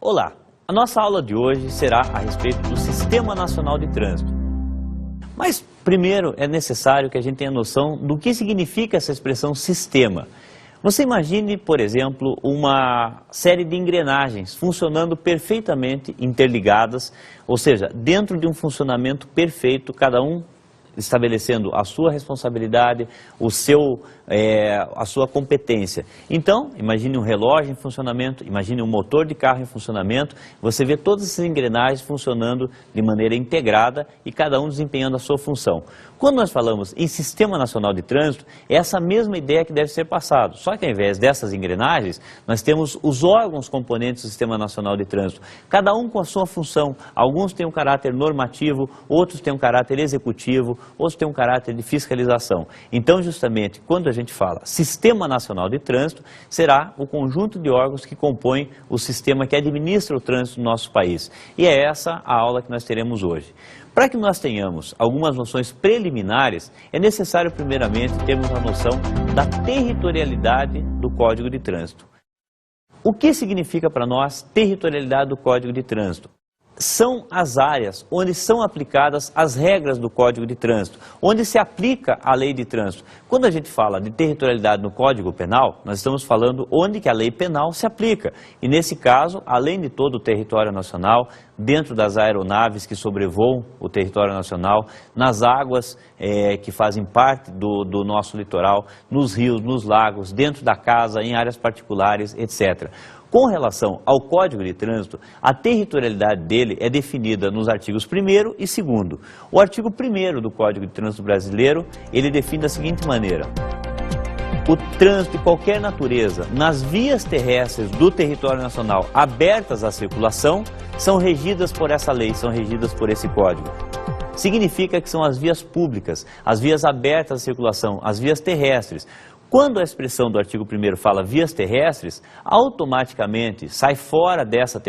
Olá, a nossa aula de hoje será a respeito do Sistema Nacional de Trânsito. Mas primeiro é necessário que a gente tenha noção do que significa essa expressão sistema. Você imagine, por exemplo, uma série de engrenagens funcionando perfeitamente interligadas, ou seja, dentro de um funcionamento perfeito, cada um estabelecendo a sua responsabilidade, a sua competência. Então, imagine um relógio em funcionamento, imagine um motor de carro em funcionamento, você vê todas essas engrenagens funcionando de maneira integrada e cada um desempenhando a sua função. Quando nós falamos em Sistema Nacional de Trânsito, é essa mesma ideia que deve ser passada, só que ao invés dessas engrenagens, nós temos os órgãos componentes do Sistema Nacional de Trânsito, cada um com a sua função. Alguns têm um caráter normativo, outros têm um caráter executivo, outros têm um caráter de fiscalização. Então, justamente, quando a gente fala Sistema Nacional de Trânsito, será o conjunto de órgãos que compõem o sistema que administra o trânsito no nosso país. E é essa a aula que nós teremos hoje. Para que nós tenhamos algumas noções preliminares, é necessário primeiramente termos a noção da territorialidade do Código de Trânsito. O que significa para nós territorialidade do Código de Trânsito? São as áreas onde são aplicadas as regras do Código de Trânsito, onde se aplica a lei de trânsito. Quando a gente fala de territorialidade no Código Penal, nós estamos falando onde que a lei penal se aplica. E nesse caso, além de todo o território nacional, dentro das aeronaves que sobrevoam o território nacional, nas águas que fazem parte do nosso litoral, nos rios, nos lagos, dentro da casa, em áreas particulares, etc. Com relação ao Código de Trânsito, a territorialidade dele é definida nos artigos 1º e 2º. O artigo 1º do Código de Trânsito brasileiro, ele define da seguinte maneira: o trânsito de qualquer natureza nas vias terrestres do território nacional abertas à circulação são regidas por essa lei, são regidas por esse código. Significa que são as vias públicas, as vias abertas à circulação, as vias terrestres. Quando a expressão do artigo 1º fala vias terrestres, automaticamente saem fora dessa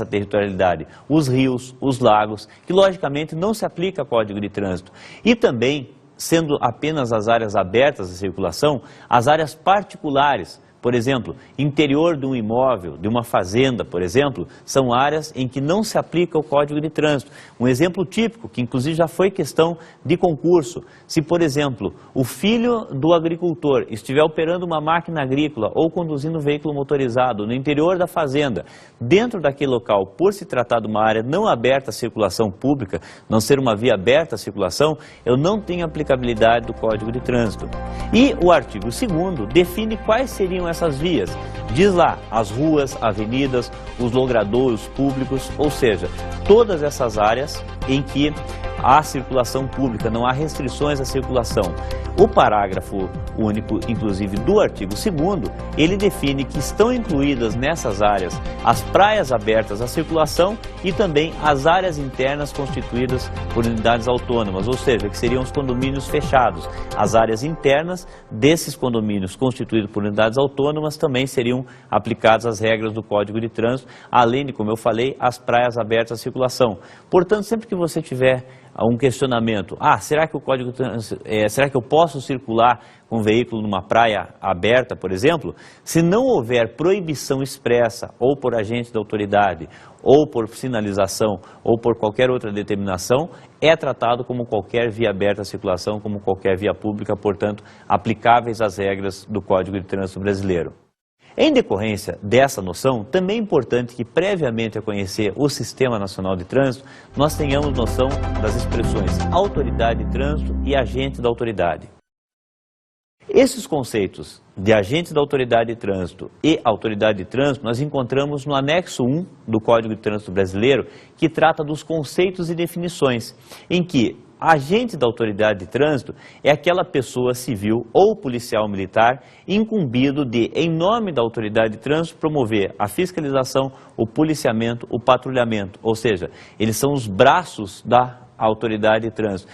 territorialidade os rios, os lagos, que logicamente não se aplica ao Código de Trânsito. E também, sendo apenas as áreas abertas à circulação, as áreas particulares. Por exemplo, interior de um imóvel, de uma fazenda, por exemplo, são áreas em que não se aplica o Código de Trânsito. Um exemplo típico, que inclusive já foi questão de concurso, se, por exemplo, o filho do agricultor estiver operando uma máquina agrícola ou conduzindo um veículo motorizado no interior da fazenda, dentro daquele local, por se tratar de uma área não aberta à circulação pública, não ser uma via aberta à circulação, eu não tenho aplicabilidade do Código de Trânsito. E o artigo 2º define quais seriam essas vias. Diz lá as ruas, avenidas, os logradouros públicos, ou seja, todas essas áreas em que há circulação pública, não há restrições à circulação. O parágrafo único, inclusive, do artigo 2º, ele define que estão incluídas nessas áreas as praias abertas à circulação e também as áreas internas constituídas por unidades autônomas, ou seja, que seriam os condomínios fechados. As áreas internas desses condomínios constituídos por unidades autônomas também seriam aplicadas as regras do Código de Trânsito, além de, como eu falei, as praias abertas à circulação. Portanto, sempre que você tiver um questionamento, será que o Código de Trânsito, será que eu posso circular com um veículo numa praia aberta, por exemplo? Se não houver proibição expressa, ou por agente da autoridade, ou por sinalização, ou por qualquer outra determinação, é tratado como qualquer via aberta à circulação, como qualquer via pública, portanto, aplicáveis às regras do Código de Trânsito brasileiro. Em decorrência dessa noção, também é importante que, previamente a conhecer o Sistema Nacional de Trânsito, nós tenhamos noção das expressões autoridade de trânsito e agente da autoridade. Esses conceitos de agente da autoridade de trânsito e autoridade de trânsito nós encontramos no anexo 1 do Código de Trânsito brasileiro, que trata dos conceitos e definições, em que agente da autoridade de trânsito é aquela pessoa civil ou policial militar incumbido de, em nome da autoridade de trânsito, promover a fiscalização, o policiamento, o patrulhamento. Ou seja, eles são os braços da a autoridade de trânsito?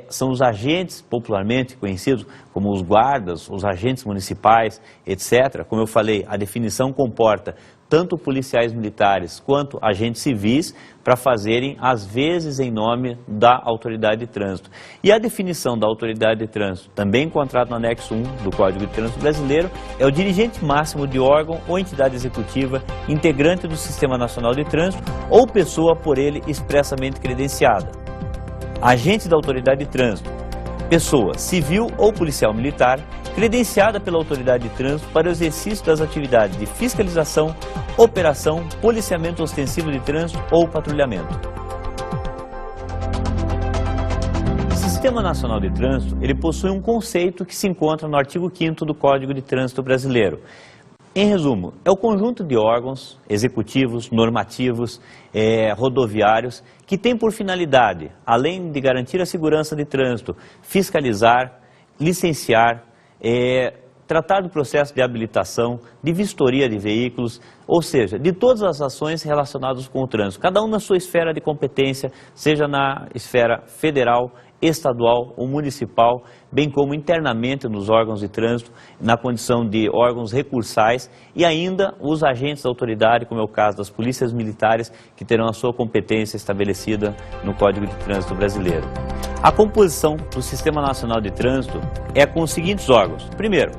São os agentes popularmente conhecidos como os guardas, os agentes municipais, etc. Como eu falei, a definição comporta tanto policiais militares quanto agentes civis para fazerem, às vezes, em nome da autoridade de trânsito. E a definição da autoridade de trânsito, também encontrada no anexo 1 do Código de Trânsito Brasileiro, é o dirigente máximo de órgão ou entidade executiva integrante do Sistema Nacional de Trânsito ou pessoa por ele expressamente credenciada. Agente da autoridade de trânsito, pessoa civil ou policial militar, credenciada pela autoridade de trânsito para o exercício das atividades de fiscalização, operação, policiamento ostensivo de trânsito ou patrulhamento. O Sistema Nacional de Trânsito, ele possui um conceito que se encontra no artigo 5º do Código de Trânsito Brasileiro. Em resumo, é o conjunto de órgãos executivos, normativos, rodoviários, que tem por finalidade, além de garantir a segurança de trânsito, fiscalizar, licenciar, tratar do processo de habilitação, de vistoria de veículos, ou seja, de todas as ações relacionadas com o trânsito, cada um na sua esfera de competência, seja na esfera federal, estadual ou municipal, bem como internamente nos órgãos de trânsito, na condição de órgãos recursais e ainda os agentes da autoridade, como é o caso das polícias militares, que terão a sua competência estabelecida no Código de Trânsito Brasileiro. A composição do Sistema Nacional de Trânsito é com os seguintes órgãos. Primeiro,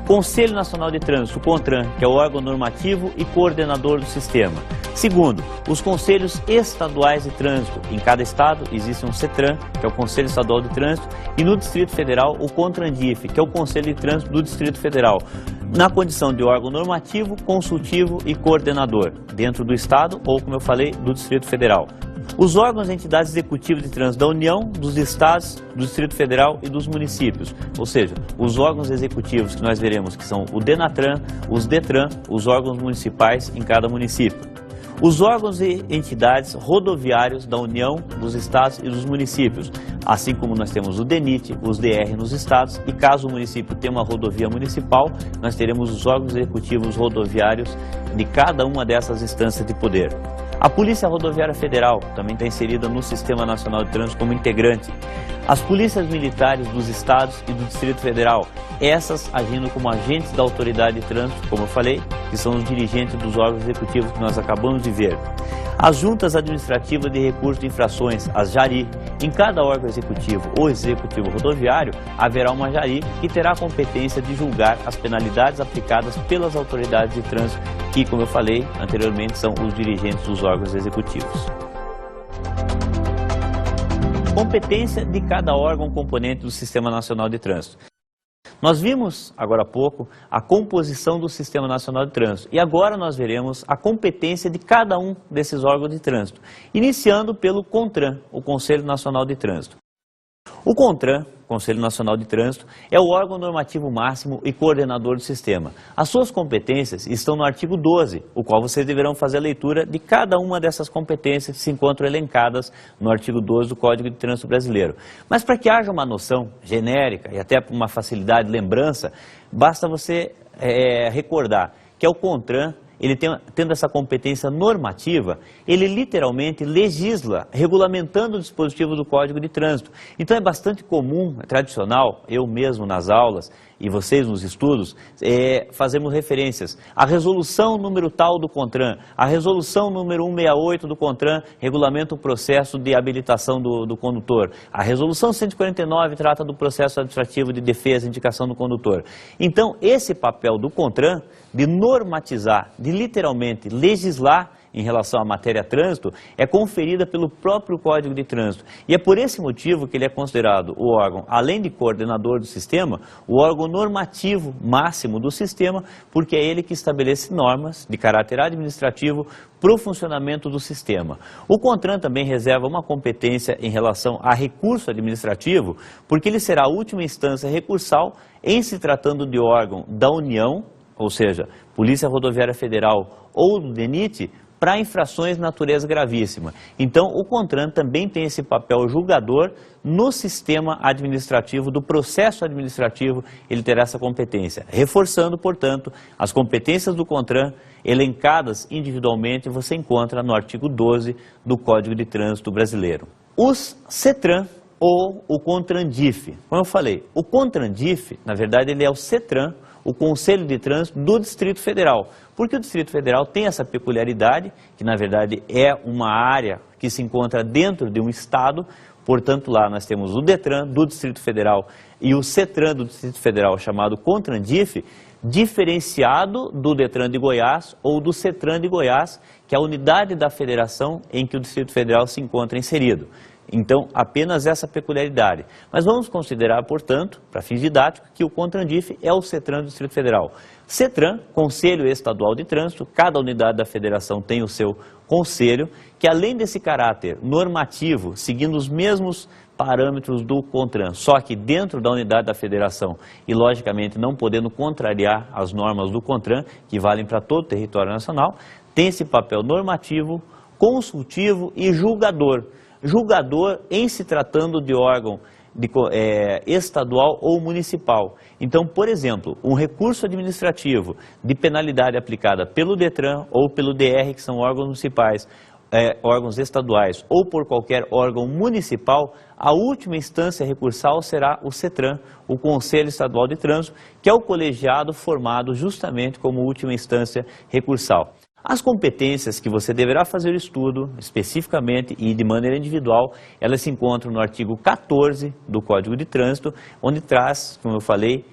Conselho Nacional de Trânsito, o CONTRAN, que é o órgão normativo e coordenador do sistema. Segundo, os Conselhos Estaduais de Trânsito. Em cada estado existe um CETRAN, que é o Conselho Estadual de Trânsito, e no Distrito Federal o CONTRANDIF, que é o Conselho de Trânsito do Distrito Federal, na condição de órgão normativo, consultivo e coordenador, dentro do estado ou, como eu falei, do Distrito Federal. Os órgãos e entidades executivas de trânsito da União, dos estados, do Distrito Federal e dos municípios, ou seja, os órgãos executivos que nós veremos que são o DENATRAN, os DETRAN, os órgãos municipais em cada município. Os órgãos e entidades rodoviários da União, dos estados e dos municípios, assim como nós temos o DENIT, os DR nos estados, e caso o município tenha uma rodovia municipal, nós teremos os órgãos executivos rodoviários de cada uma dessas instâncias de poder. A Polícia Rodoviária Federal também está inserida no Sistema Nacional de Trânsito como integrante. As polícias militares dos estados e do Distrito Federal, essas agindo como agentes da autoridade de trânsito, como eu falei, que são os dirigentes dos órgãos executivos que nós acabamos de ver. As juntas administrativas de recurso de infrações, as JARI, em cada órgão executivo ou executivo rodoviário, haverá uma JARI que terá a competência de julgar as penalidades aplicadas pelas autoridades de trânsito, que, como eu falei anteriormente, são os dirigentes dos órgãos executivos. Competência de cada órgão componente do Sistema Nacional de Trânsito. Nós vimos, agora há pouco, a composição do Sistema Nacional de Trânsito e agora nós veremos a competência de cada um desses órgãos de trânsito, iniciando pelo CONTRAN, o Conselho Nacional de Trânsito. O CONTRAN, Conselho Nacional de Trânsito, é o órgão normativo máximo e coordenador do sistema. As suas competências estão no artigo 12, o qual vocês deverão fazer a leitura de cada uma dessas competências que se encontram elencadas no artigo 12 do Código de Trânsito Brasileiro. Mas para que haja uma noção genérica e até por uma facilidade de lembrança, basta você recordar que é o CONTRAN. Ele tendo essa competência normativa, ele literalmente legisla, regulamentando o dispositivo do Código de Trânsito. Então é bastante comum, é tradicional, eu mesmo nas aulas e vocês nos estudos, fazemos referências à resolução número tal do CONTRAN, a resolução número 168 do CONTRAN regulamenta o processo de habilitação do condutor, a resolução 149 trata do processo administrativo de defesa e indicação do condutor. Então esse papel do CONTRAN de normatizar, de literalmente legislar em relação à matéria trânsito, é conferida pelo próprio Código de Trânsito. E é por esse motivo que ele é considerado o órgão, além de coordenador do sistema, o órgão normativo máximo do sistema, porque é ele que estabelece normas de caráter administrativo para o funcionamento do sistema. O CONTRAN também reserva uma competência em relação a recurso administrativo, porque ele será a última instância recursal em se tratando de órgão da União, ou seja, Polícia Rodoviária Federal ou do DENIT, para infrações de natureza gravíssima. Então, o CONTRAN também tem esse papel julgador no sistema administrativo, do processo administrativo, ele terá essa competência. Reforçando, portanto, as competências do CONTRAN, elencadas individualmente, você encontra no artigo 12 do Código de Trânsito Brasileiro. Os CETRAN ou o CONTRANDIF. Como eu falei, o CONTRANDIF, na verdade, ele é o CETRAN, o Conselho de Trânsito do Distrito Federal. Porque o Distrito Federal tem essa peculiaridade, que na verdade é uma área que se encontra dentro de um estado, portanto lá nós temos o DETRAN do Distrito Federal e o CETRAN do Distrito Federal, chamado CONTRANDIF, diferenciado do DETRAN de Goiás ou do CETRAN de Goiás, que é a unidade da federação em que o Distrito Federal se encontra inserido. Então, apenas essa peculiaridade. Mas vamos considerar, portanto, para fins didáticos, que o CONTRANDIF é o CETRAN do Distrito Federal. CETRAN, Conselho Estadual de Trânsito, cada unidade da federação tem o seu conselho, que além desse caráter normativo, seguindo os mesmos parâmetros do CONTRAN, só que dentro da unidade da federação e, logicamente, não podendo contrariar as normas do CONTRAN, que valem para todo o território nacional, tem esse papel normativo, consultivo e julgador. Julgador em se tratando de órgão estadual ou municipal. Então, por exemplo, um recurso administrativo de penalidade aplicada pelo DETRAN ou pelo DR, que são órgãos municipais, órgãos estaduais, ou por qualquer órgão municipal, a última instância recursal será o CETRAN, o Conselho Estadual de Trânsito, que é o colegiado formado justamente como última instância recursal. As competências que você deverá fazer o estudo, especificamente e de maneira individual, elas se encontram no artigo 14 do Código de Trânsito, onde traz, como eu falei,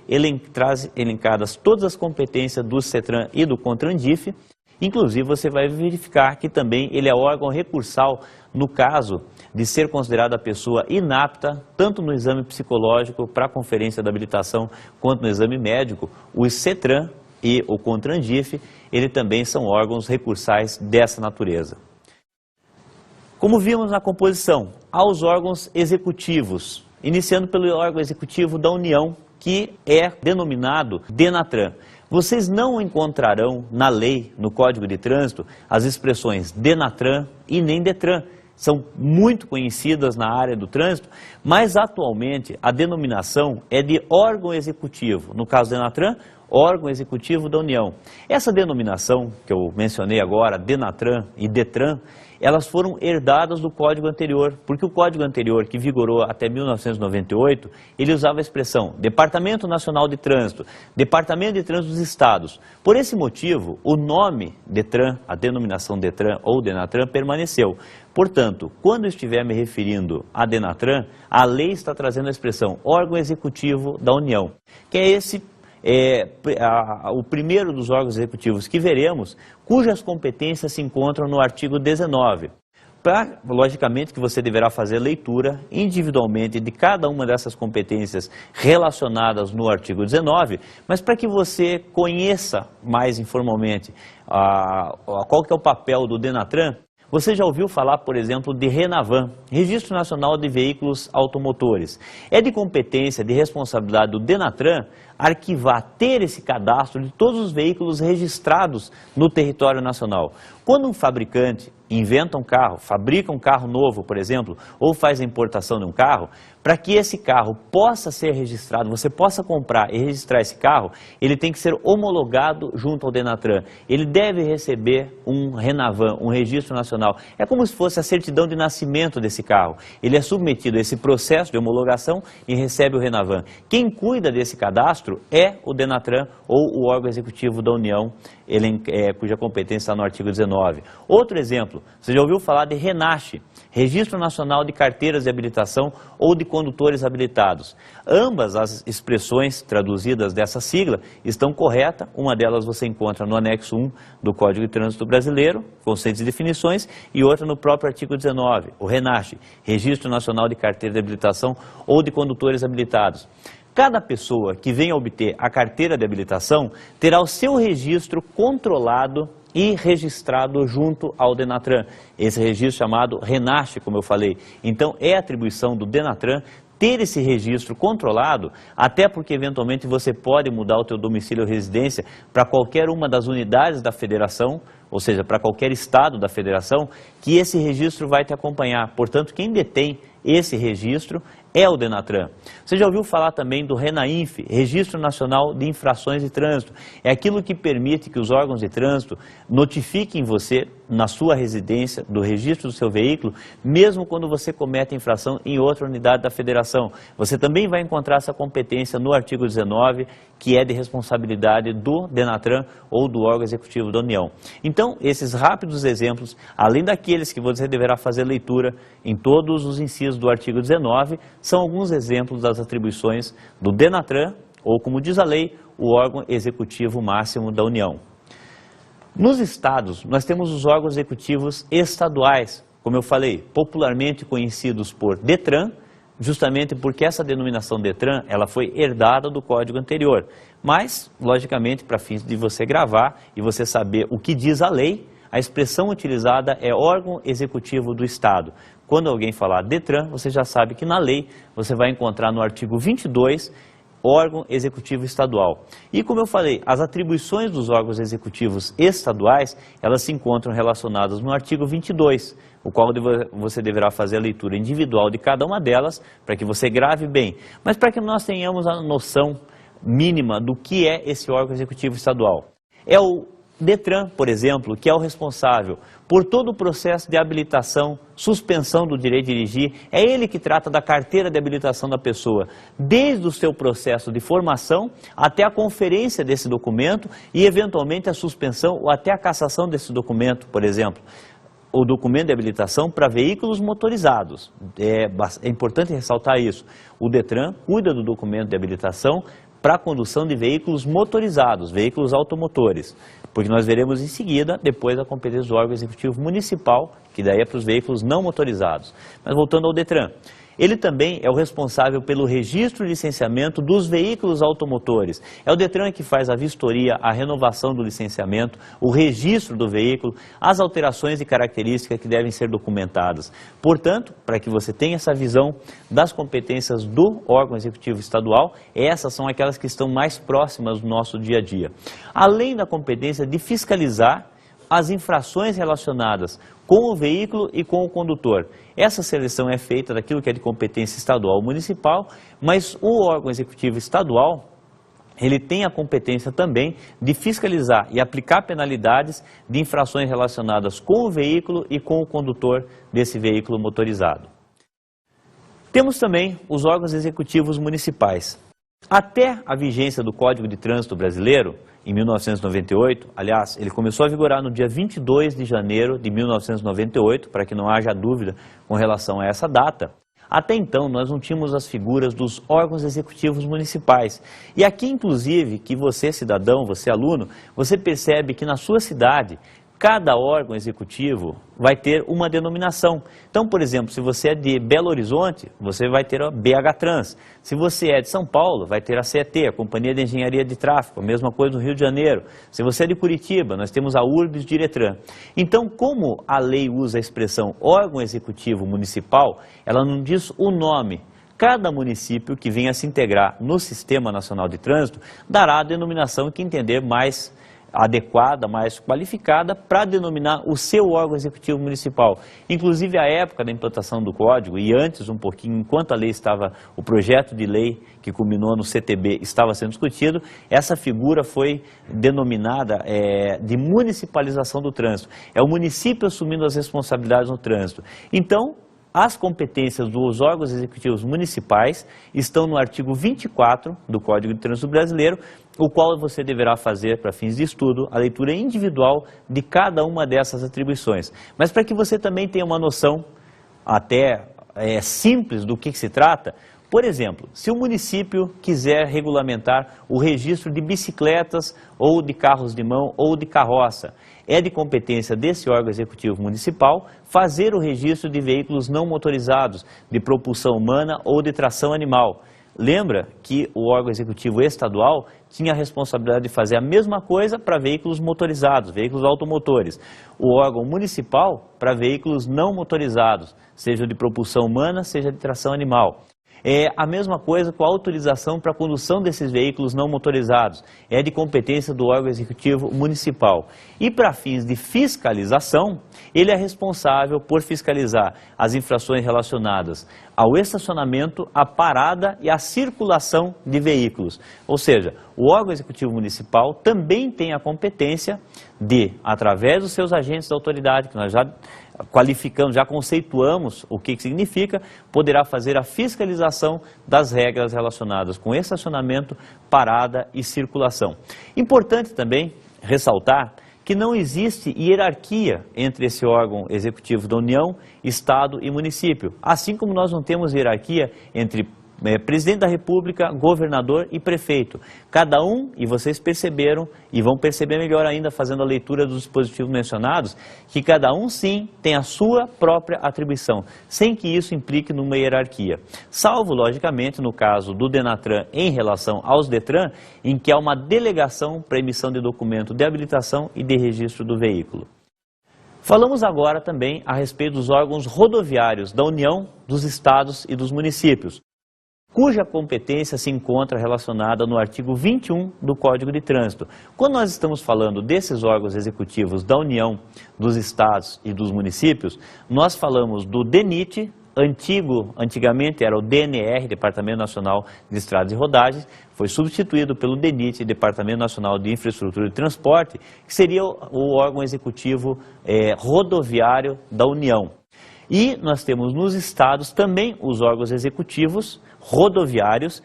traz elencadas todas as competências do CETRAN e do CONTRANDIF. Inclusive, você vai verificar que também ele é órgão recursal no caso de ser considerada a pessoa inapta, tanto no exame psicológico para a conferência de habilitação, quanto no exame médico. O CETRAN e o CONTRANDIF, ele também são órgãos recursais dessa natureza. Como vimos na composição, há os órgãos executivos, iniciando pelo órgão executivo da União, que é denominado DENATRAN. Vocês não encontrarão na lei, no Código de Trânsito, as expressões DENATRAN e nem DETRAN. São muito conhecidas na área do trânsito, mas atualmente a denominação é de órgão executivo. No caso do DENATRAN, órgão executivo da União. Essa denominação que eu mencionei agora, DENATRAN e DETRAN, elas foram herdadas do código anterior, porque o código anterior, que vigorou até 1998, ele usava a expressão Departamento Nacional de Trânsito, Departamento de Trânsito dos Estados. Por esse motivo, o nome DETRAN, a denominação DETRAN ou DENATRAN, permaneceu. Portanto, quando eu estiver me referindo a DENATRAN, a lei está trazendo a expressão órgão executivo da União, que é o primeiro dos órgãos executivos que veremos, cujas competências se encontram no artigo 19. Logicamente que você deverá fazer leitura individualmente de cada uma dessas competências relacionadas no artigo 19, mas para que você conheça mais informalmente qual que é o papel do DENATRAN, você já ouviu falar, por exemplo, de RENAVAN, Registro Nacional de Veículos Automotores. É de competência, de responsabilidade do DENATRAN arquivar, ter esse cadastro de todos os veículos registrados no território nacional. Quando um fabricante inventa um carro, fabrica um carro novo, por exemplo, ou faz a importação de um carro, para que esse carro possa ser registrado, você possa comprar e registrar esse carro, ele tem que ser homologado junto ao DENATRAN. Ele deve receber um RENAVAN, um registro nacional. É como se fosse a certidão de nascimento desse carro. Ele é submetido a esse processo de homologação e recebe o RENAVAN. Quem cuida desse cadastro é o DENATRAN ou o órgão executivo da União, cuja competência está no artigo 19. Outro exemplo, você já ouviu falar de RENACH, Registro Nacional de Carteiras de Habilitação ou de Condutores Habilitados. Ambas as expressões traduzidas dessa sigla estão corretas, uma delas você encontra no anexo 1 do Código de Trânsito Brasileiro, conceitos e definições, e outra no próprio artigo 19, o RENACH, Registro Nacional de Carteira de Habilitação ou de Condutores Habilitados. Cada pessoa que venha obter a carteira de habilitação terá o seu registro controlado e registrado junto ao DENATRAN. Esse registro chamado RENACH, como eu falei. Então, é atribuição do DENATRAN ter esse registro controlado, até porque eventualmente você pode mudar o teu domicílio ou residência para qualquer uma das unidades da federação, ou seja, para qualquer estado da federação, que esse registro vai te acompanhar. Portanto, quem detém esse registro é o Denatran. Você já ouviu falar também do RENAINF, Registro Nacional de Infrações de Trânsito. É aquilo que permite que os órgãos de trânsito notifiquem você na sua residência do registro do seu veículo, mesmo quando você comete infração em outra unidade da federação. Você também vai encontrar essa competência no artigo 19, que é de responsabilidade do Denatran ou do órgão executivo da União. Então, esses rápidos exemplos, além daqueles que você deverá fazer leitura em todos os incisos do artigo 19, são alguns exemplos das atribuições do Denatran, ou como diz a lei, o órgão executivo máximo da União. Nos estados, nós temos os órgãos executivos estaduais, como eu falei, popularmente conhecidos por DETRAN, justamente porque essa denominação DETRAN, ela foi herdada do código anterior. Mas, logicamente, para fins de você gravar e você saber o que diz a lei, a expressão utilizada é órgão executivo do Estado. Quando alguém falar DETRAN, você já sabe que na lei você vai encontrar no artigo 22, órgão executivo estadual. E como eu falei, as atribuições dos órgãos executivos estaduais, elas se encontram relacionadas no artigo 22, o qual você deverá fazer a leitura individual de cada uma delas, para que você grave bem. Mas para que nós tenhamos a noção mínima do que é esse órgão executivo estadual. É o DETRAN, por exemplo, que é o responsável por todo o processo de habilitação, suspensão do direito de dirigir, é ele que trata da carteira de habilitação da pessoa, desde o seu processo de formação até a conferência desse documento e, eventualmente, a suspensão ou até a cassação desse documento, por exemplo. O documento de habilitação para veículos motorizados. É importante ressaltar isso. O DETRAN cuida do documento de habilitação para a condução de veículos motorizados, veículos automotores, porque nós veremos em seguida, depois, a competência do órgão executivo municipal, que daí é para os veículos não motorizados. Mas voltando ao DETRAN, ele também é o responsável pelo registro e licenciamento dos veículos automotores. É o DETRAN que faz a vistoria, a renovação do licenciamento, o registro do veículo, as alterações e características que devem ser documentadas. Portanto, para que você tenha essa visão das competências do órgão executivo estadual, essas são aquelas que estão mais próximas do nosso dia a dia. Além da competência de fiscalizar as infrações relacionadas com o veículo e com o condutor. Essa seleção é feita daquilo que é de competência estadual ou municipal, mas o órgão executivo estadual, ele tem a competência também de fiscalizar e aplicar penalidades de infrações relacionadas com o veículo e com o condutor desse veículo motorizado. Temos também os órgãos executivos municipais. Até a vigência do Código de Trânsito Brasileiro, em 1998, aliás, ele começou a vigorar no dia 22 de janeiro de 1998, para que não haja dúvida com relação a essa data. Até então, nós não tínhamos as figuras dos órgãos executivos municipais. E aqui, inclusive, que você, cidadão, você, aluno, você percebe que na sua cidade, cada órgão executivo vai ter uma denominação. Então, por exemplo, se você é de Belo Horizonte, você vai ter a BH Trans. Se você é de São Paulo, vai ter a CET, a Companhia de Engenharia de Tráfego, a mesma coisa no Rio de Janeiro. Se você é de Curitiba, nós temos a URBS Diretran. Então, como a lei usa a expressão órgão executivo municipal, ela não diz o nome. Cada município que venha a se integrar no Sistema Nacional de Trânsito dará a denominação que entender mais adequada, mais qualificada para denominar o seu órgão executivo municipal. Inclusive, à época da implantação do código e antes um pouquinho, enquanto a lei estava, o projeto de lei que culminou no CTB estava sendo discutido, essa figura foi denominada de municipalização do trânsito. É o município assumindo as responsabilidades no trânsito. Então, as competências dos órgãos executivos municipais estão no artigo 24 do Código de Trânsito Brasileiro, o qual você deverá fazer, para fins de estudo, a leitura individual de cada uma dessas atribuições. Mas para que você também tenha uma noção, até simples, do que se trata, por exemplo, se o município quiser regulamentar o registro de bicicletas ou de carros de mão ou de carroça, é de competência desse órgão executivo municipal fazer o registro de veículos não motorizados, de propulsão humana ou de tração animal. Lembra que o órgão executivo estadual tinha a responsabilidade de fazer a mesma coisa para veículos motorizados, veículos automotores. O órgão municipal para veículos não motorizados, seja de propulsão humana, seja de tração animal. É a mesma coisa com a autorização para a condução desses veículos não motorizados. É de competência do órgão executivo municipal. E para fins de fiscalização, ele é responsável por fiscalizar as infrações relacionadas ao estacionamento, à parada e à circulação de veículos. Ou seja, o órgão executivo municipal também tem a competência de, através dos seus agentes da autoridade, que nós já qualificamos, já conceituamos o que significa, poderá fazer a fiscalização das regras relacionadas com estacionamento, parada e circulação. Importante também ressaltar que não existe hierarquia entre esse órgão executivo da União, Estado e município, assim como nós não temos hierarquia entre presidente da República, governador e prefeito. Cada um, e vocês perceberam, e vão perceber melhor ainda fazendo a leitura dos dispositivos mencionados, que cada um sim tem a sua própria atribuição, sem que isso implique numa hierarquia. Salvo, logicamente, no caso do Denatran em relação aos Detran, em que há uma delegação para emissão de documento de habilitação e de registro do veículo. Falamos agora também a respeito dos órgãos rodoviários da União, dos Estados e dos municípios, cuja competência se encontra relacionada no artigo 21 do Código de Trânsito. Quando nós estamos falando desses órgãos executivos da União, dos Estados e dos municípios, nós falamos do DENIT, antigamente era o DNR, Departamento Nacional de Estradas e Rodagens, foi substituído pelo DENIT, Departamento Nacional de Infraestrutura e Transporte, que seria o órgão executivo rodoviário da União. E nós temos nos estados também os órgãos executivos rodoviários,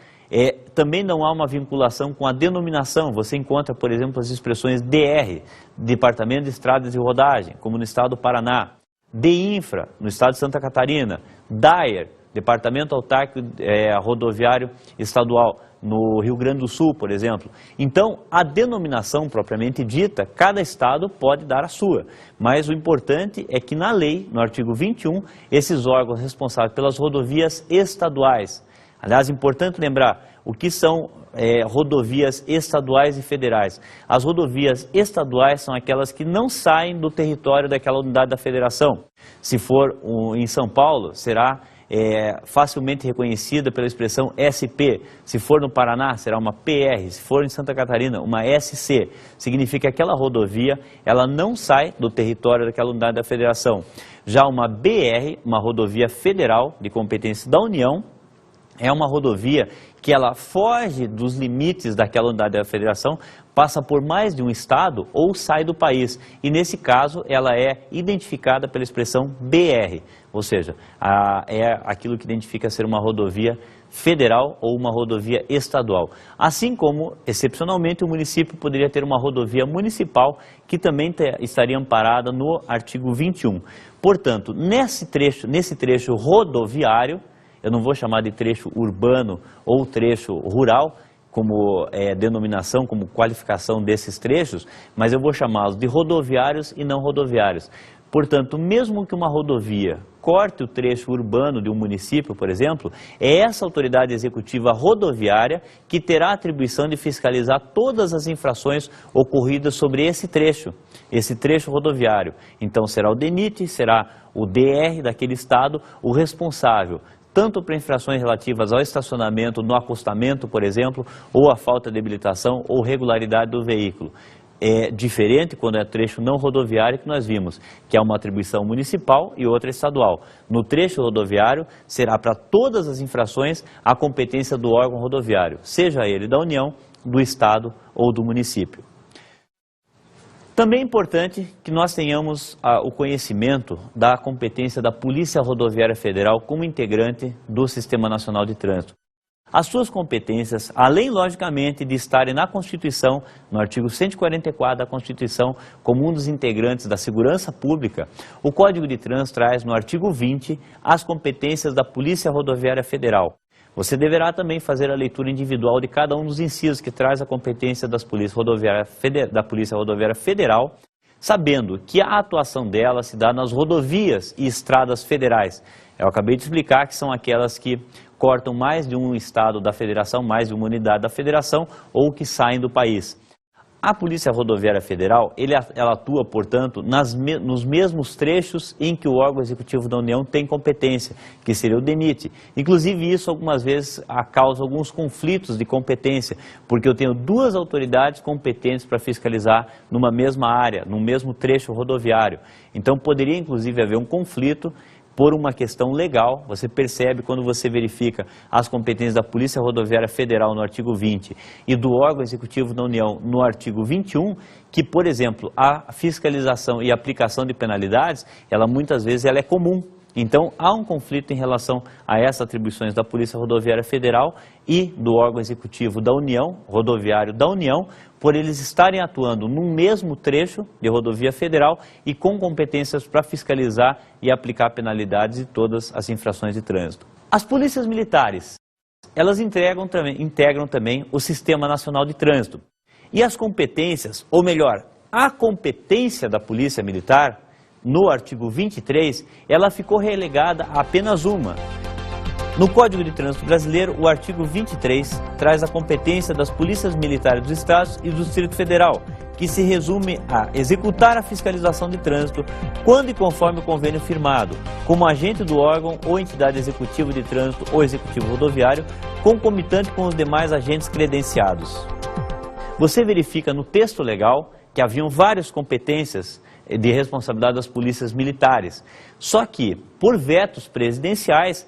também não há uma vinculação com a denominação. Você encontra, por exemplo, as expressões DR, Departamento de Estradas e Rodagem, como no estado do Paraná, DINFRA, no estado de Santa Catarina, DAER, Departamento Autárquico Rodoviário Estadual, no Rio Grande do Sul, por exemplo. Então, a denominação propriamente dita, cada estado pode dar a sua, mas o importante é que na lei, no artigo 21, esses órgãos responsáveis pelas rodovias estaduais, aliás, importante lembrar, o que são rodovias estaduais e federais? As rodovias estaduais são aquelas que não saem do território daquela unidade da federação. Se for em São Paulo, será facilmente reconhecida pela expressão SP. Se for no Paraná, será uma PR. Se for em Santa Catarina, uma SC. Significa que aquela rodovia, ela não sai do território daquela unidade da federação. Já uma BR, uma rodovia federal de competência da União, é uma rodovia que ela foge dos limites daquela unidade da federação, passa por mais de um estado ou sai do país. E nesse caso ela é identificada pela expressão BR, ou seja, é aquilo que identifica ser uma rodovia federal ou uma rodovia estadual. Assim como, excepcionalmente, o município poderia ter uma rodovia municipal que também estaria amparada no artigo 21. Portanto, nesse trecho rodoviário, eu não vou chamar de trecho urbano ou trecho rural, como denominação, como qualificação desses trechos, mas eu vou chamá-los de rodoviários e não rodoviários. Portanto, mesmo que uma rodovia corte o trecho urbano de um município, por exemplo, é essa autoridade executiva rodoviária que terá a atribuição de fiscalizar todas as infrações ocorridas sobre esse trecho rodoviário. Então será o DENIT, será o DR daquele estado o responsável, tanto para infrações relativas ao estacionamento no acostamento, por exemplo, ou a falta de habilitação ou regularidade do veículo. É diferente quando é trecho não rodoviário que nós vimos, que é uma atribuição municipal e outra estadual. No trecho rodoviário, será para todas as infrações a competência do órgão rodoviário, seja ele da União, do Estado ou do município. Também é importante que nós tenhamos o conhecimento da competência da Polícia Rodoviária Federal como integrante do Sistema Nacional de Trânsito. As suas competências, além, logicamente, de estarem na Constituição, no artigo 144 da Constituição, como um dos integrantes da segurança pública, o Código de Trânsito traz no artigo 20 as competências da Polícia Rodoviária Federal. Você deverá também fazer a leitura individual de cada um dos incisos que traz a competência da Polícia Rodoviária Federal, sabendo que a atuação dela se dá nas rodovias e estradas federais. Eu acabei de explicar que são aquelas que cortam mais de um estado da federação, mais de uma unidade da federação ou que saem do país. A Polícia Rodoviária Federal, ela atua, portanto, nos mesmos trechos em que o órgão executivo da União tem competência, que seria o DENIT. Inclusive isso algumas vezes causa alguns conflitos de competência, porque eu tenho duas autoridades competentes para fiscalizar numa mesma área, num mesmo trecho rodoviário. Então poderia inclusive haver um conflito por uma questão legal. Você percebe quando você verifica as competências da Polícia Rodoviária Federal no artigo 20 e do órgão executivo da União no artigo 21, que, por exemplo, a fiscalização e aplicação de penalidades, muitas vezes ela é comum. Então, há um conflito em relação a essas atribuições da Polícia Rodoviária Federal e do órgão executivo da União, rodoviário da União, por eles estarem atuando no mesmo trecho de rodovia federal e com competências para fiscalizar e aplicar penalidades de todas as infrações de trânsito. As polícias militares, elas integram também o Sistema Nacional de Trânsito. E as competências, ou melhor, a competência da Polícia Militar, no artigo 23, ela ficou relegada a apenas uma. No Código de Trânsito Brasileiro, o artigo 23 traz a competência das polícias militares dos estados e do Distrito Federal, que se resume a executar a fiscalização de trânsito quando e conforme o convênio firmado, como agente do órgão ou entidade executiva de trânsito ou executivo rodoviário, concomitante com os demais agentes credenciados. Você verifica no texto legal que haviam várias competências de responsabilidade das polícias militares, só que, por vetos presidenciais,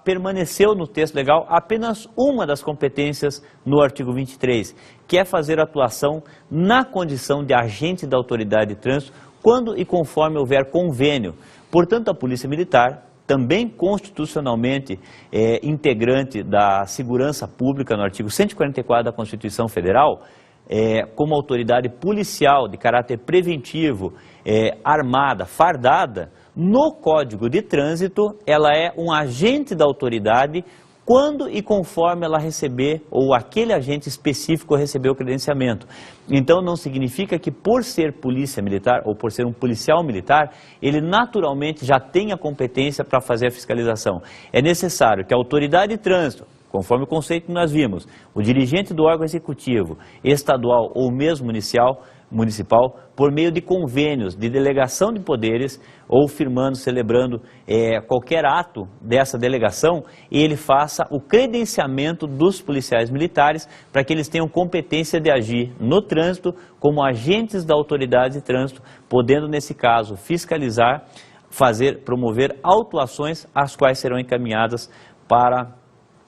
permaneceu no texto legal apenas uma das competências no artigo 23, que é fazer atuação na condição de agente da autoridade de trânsito quando e conforme houver convênio. Portanto, a Polícia Militar, também constitucionalmente integrante da segurança pública no artigo 144 da Constituição Federal, como autoridade policial de caráter preventivo, armada, fardada, no Código de Trânsito, ela é um agente da autoridade quando e conforme ela receber, ou aquele agente específico receber o credenciamento. Então não significa que por ser polícia militar, ou por ser um policial militar, ele naturalmente já tenha competência para fazer a fiscalização. É necessário que a autoridade de trânsito, conforme o conceito que nós vimos, o dirigente do órgão executivo, estadual ou mesmo municipal, por meio de convênios de delegação de poderes, ou firmando, celebrando qualquer ato dessa delegação, ele faça o credenciamento dos policiais militares para que eles tenham competência de agir no trânsito como agentes da autoridade de trânsito, podendo, nesse caso, fiscalizar, promover autuações, as quais serão encaminhadas para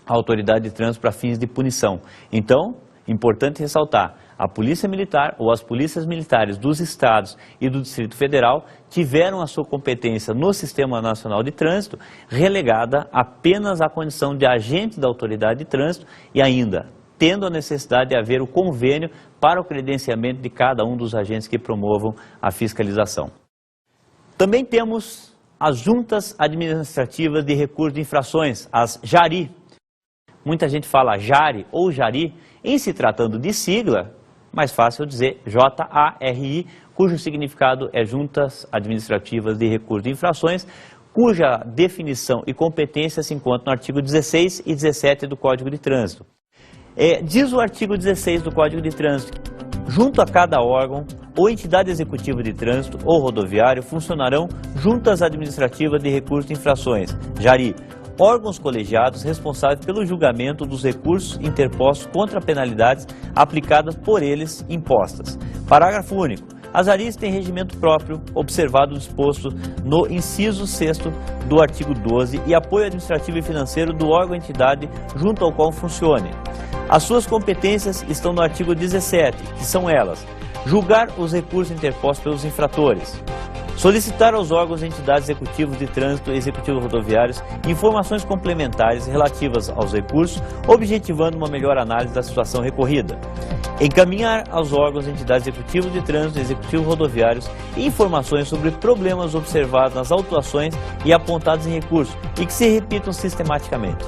a autoridade de trânsito para fins de punição. Então, importante ressaltar, a Polícia Militar ou as polícias militares dos estados e do Distrito Federal tiveram a sua competência no Sistema Nacional de Trânsito relegada apenas à condição de agente da autoridade de trânsito e ainda tendo a necessidade de haver o convênio para o credenciamento de cada um dos agentes que promovam a fiscalização. Também temos as Juntas Administrativas de Recurso de Infrações, as JARI. Muita gente fala JARI ou JARI, em se tratando de sigla, mais fácil dizer JARI, cujo significado é Juntas Administrativas de Recurso de Infrações, cuja definição e competência se encontram no artigo 16 e 17 do Código de Trânsito. Diz o artigo 16 do Código de Trânsito, junto a cada órgão ou entidade executiva de trânsito ou rodoviário funcionarão Juntas Administrativas de Recurso de Infrações, JARI, órgãos colegiados responsáveis pelo julgamento dos recursos interpostos contra penalidades aplicadas por eles impostas. Parágrafo único. As JARIs têm regimento próprio, observado o disposto no inciso 6º do artigo 12 e apoio administrativo e financeiro do órgão ou entidade junto ao qual funcione. As suas competências estão no artigo 17, que são elas: julgar os recursos interpostos pelos infratores, solicitar aos órgãos e entidades executivos de trânsito e executivos rodoviários informações complementares relativas aos recursos, objetivando uma melhor análise da situação recorrida. Encaminhar aos órgãos e entidades executivos de trânsito e executivos rodoviários informações sobre problemas observados nas autuações e apontados em recurso e que se repitam sistematicamente.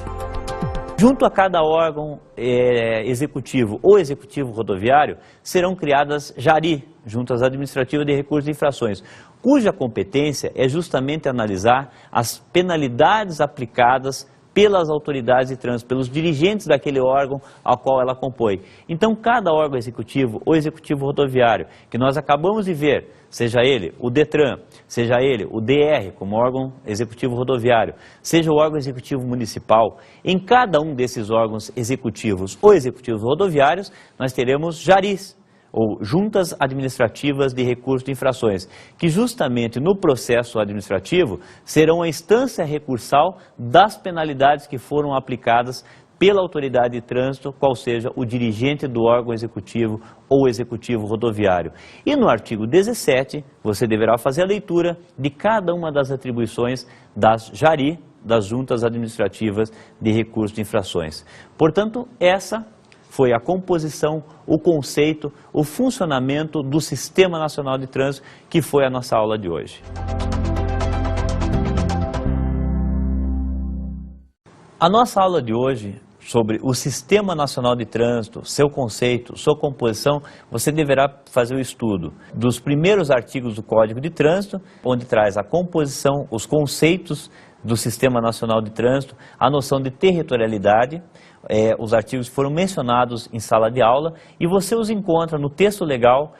Junto a cada órgão executivo ou executivo rodoviário serão criadas JARI, Juntas Administrativas de Recursos de Infrações, cuja competência é justamente analisar as penalidades aplicadas pelas autoridades de trânsito, pelos dirigentes daquele órgão ao qual ela compõe. Então, cada órgão executivo ou executivo rodoviário que nós acabamos de ver, seja ele o DETRAN, seja ele o DR, como órgão executivo rodoviário, seja o órgão executivo municipal, em cada um desses órgãos executivos ou executivos rodoviários, nós teremos JARIs, ou juntas administrativas de recurso de infrações, que justamente no processo administrativo serão a instância recursal das penalidades que foram aplicadas pela autoridade de trânsito, qual seja o dirigente do órgão executivo ou executivo rodoviário. E no artigo 17, você deverá fazer a leitura de cada uma das atribuições das JARI, das Juntas Administrativas de Recursos de Infrações. Portanto, essa foi a composição, o conceito, o funcionamento do Sistema Nacional de Trânsito, que foi a nossa aula de hoje. A nossa aula de hoje sobre o Sistema Nacional de Trânsito, seu conceito, sua composição, você deverá fazer o estudo dos primeiros artigos do Código de Trânsito, onde traz a composição, os conceitos do Sistema Nacional de Trânsito, a noção de territorialidade. Os artigos foram mencionados em sala de aula e você os encontra no texto legal,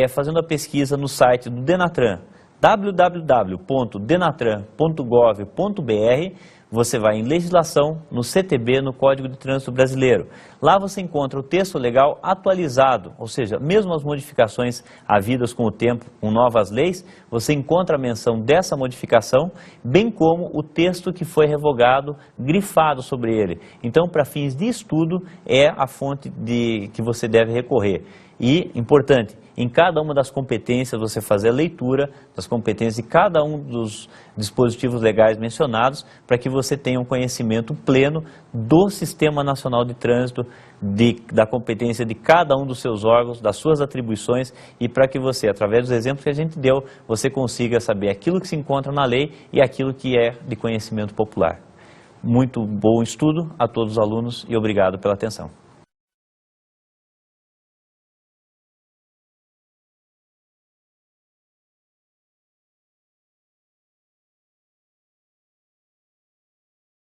fazendo a pesquisa no site do Denatran, www.denatran.gov.br. Você vai em legislação, no CTB, no Código de Trânsito Brasileiro. Lá você encontra o texto legal atualizado, ou seja, mesmo as modificações havidas com o tempo, com novas leis, você encontra a menção dessa modificação, bem como o texto que foi revogado, grifado sobre ele. Então, para fins de estudo, é a fonte que você deve recorrer. E, importante, em cada uma das competências você fazer a leitura das competências de cada um dos dispositivos legais mencionados, para que você tenha um conhecimento pleno do Sistema Nacional de Trânsito, da competência de cada um dos seus órgãos, das suas atribuições, e para que você, através dos exemplos que a gente deu, você consiga saber aquilo que se encontra na lei e aquilo que é de conhecimento popular. Muito bom estudo a todos os alunos e obrigado pela atenção.